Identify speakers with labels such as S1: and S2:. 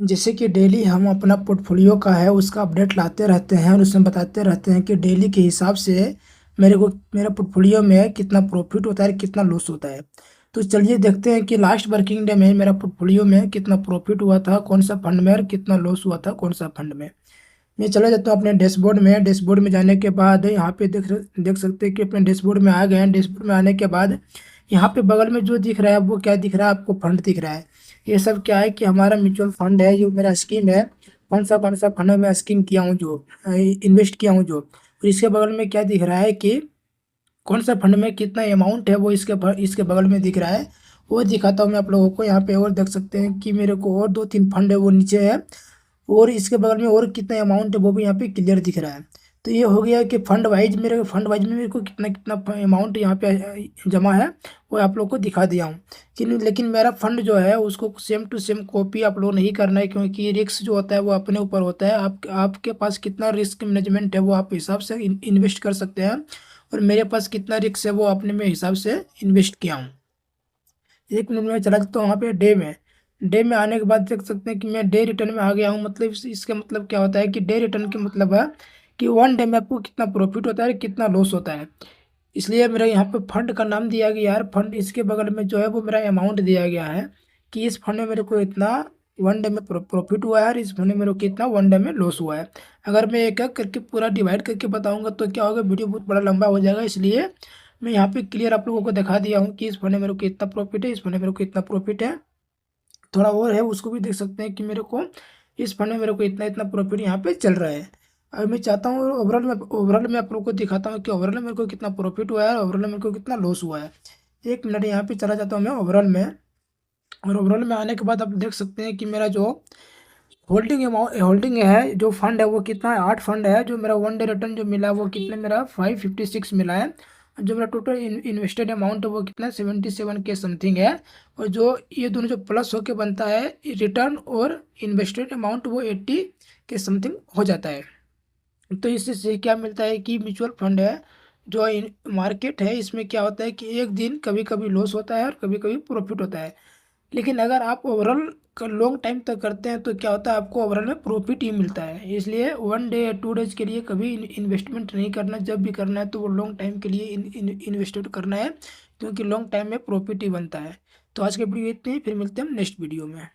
S1: जैसे कि डेली हम अपना पोर्टफोलियो का है उसका अपडेट लाते रहते हैं और उसमें बताते रहते हैं कि डेली के हिसाब से मेरे को मेरा पोर्टफोलियो में कितना प्रॉफिट होता है कितना लॉस होता है। तो चलिए देखते हैं कि लास्ट वर्किंग डे में मेरा पोर्टफोलियो में कितना प्रॉफिट हुआ था कौन सा फंड में और कितना लॉस हुआ था कौन सा फंड में। मैं चला जाता हूँ अपने डैशबोर्ड में जाने के बाद यहाँ पे देख सकते हैं कि अपने डैशबोर्ड में आ गए हैं। डैशबोर्ड में आने के बाद यहाँ पे बगल में जो दिख रहा है वो क्या दिख रहा है आपको, फंड दिख रहा है। ये सब क्या है कि हमारा म्यूचुअल फंड है, जो मेरा स्कीम है, कौन सा फंड में मैं स्कीम किया हूँ, जो इन्वेस्ट किया हूँ जो। और इसके बगल में क्या दिख रहा है कि कौन सा फंड में कितना अमाउंट है वो इसके बगल में दिख रहा है। वो दिखाता हूँ मैं आप लोगों को। यहाँ पे और देख सकते हैं कि मेरे को और दो तीन फंड है वो नीचे है, और इसके बगल में और कितना अमाउंट है वो भी यहाँ पे क्लियर दिख रहा है। तो ये हो गया कि फंड वाइज में मेरे को कितना कितना अमाउंट यहाँ पे जमा है वो आप लोग को दिखा दिया हूँ कि। लेकिन मेरा फंड जो है उसको सेम टू सेम कॉपी आप लोग नहीं करना है, क्योंकि रिस्क जो होता है वो अपने ऊपर होता है। आपके पास कितना रिस्क मैनेजमेंट है वो आप हिसाब से इन्वेस्ट कर सकते हैं, और मेरे पास कितना रिस्क है वो अपने में हिसाब से इन्वेस्ट किया हूँ। 1 मिनट में चला जाता हूँ वहाँ पे डे में आने के बाद देख सकते हैं कि मैं डे रिटर्न में आ गया हूँ। मतलब इसका मतलब क्या होता है कि डे रिटर्न के मतलब है कि 1 डे में आपको कितना प्रॉफिट होता है कितना लॉस होता है। इसलिए मेरा यहाँ पे फंड का नाम दिया गया है फंड, इसके बगल में जो है वो मेरा अमाउंट दिया गया है कि इस फंड में मेरे को इतना 1 डे में प्रॉफिट हुआ है और इस फंड में मेरे को कितना 1 डे में लॉस हुआ है। अगर मैं एक एक करके पूरा डिवाइड करके बताऊंगा तो क्या होगा, वीडियो बहुत बड़ा लंबा हो जाएगा। इसलिए मैं यहाँ पे क्लियर आप लोगों को दिखा दिया हूँ कि इस फंड में मेरे को इतना प्रॉफिट है, इस फंड में मेरे को इतना प्रॉफिट है। थोड़ा और है उसको भी देख सकते हैं कि मेरे को इस फंड में मेरे को इतना इतना प्रॉफिट यहाँ पे चल रहा है। अब मैं चाहता हूँ ओवरऑल में आप लोगों को दिखाता हूँ कि ओवरऑल में मेरे को कितना प्रॉफिट हुआ है और ओवरऑल में मेरे को कितना लॉस हुआ है। 1 मिनट यहाँ पे चला जाता हूँ मैं ओवरऑल में। और ओवरऑल में आने के बाद आप देख सकते हैं कि मेरा जो होल्डिंग है, जो फंड है वो कितना है, 8 फंड है। जो मेरा 1 डे रिटर्न जो मिला वो कितने मेरा 556 मिला है। जो मेरा टोटल इन्वेस्टेड अमाउंट है वो कितना 77 के समथिंग है। और जो ये दोनों जो प्लस होके बनता है रिटर्न और इन्वेस्टेड अमाउंट, वो 80 के समथिंग हो जाता है। तो इससे से क्या मिलता है कि म्यूचुअल फंड है जो मार्केट है, इसमें क्या होता है कि एक दिन कभी कभी लॉस होता है और कभी कभी प्रॉफिट होता है। लेकिन अगर आप ओवरऑल लॉन्ग टाइम तक करते हैं तो क्या होता है, आपको ओवरऑल में प्रॉफिट ही मिलता है। इसलिए 1 डे या 2 डेज के लिए कभी इन्वेस्टमेंट नहीं करना। जब भी करना है तो वो लॉन्ग टाइम के लिए इन्वेस्टमेंट करना है, क्योंकि लॉन्ग टाइम में प्रॉफिट ही बनता है। तो आज के वीडियो इतनी ही, फिर मिलते हैं हम नेक्स्ट वीडियो में।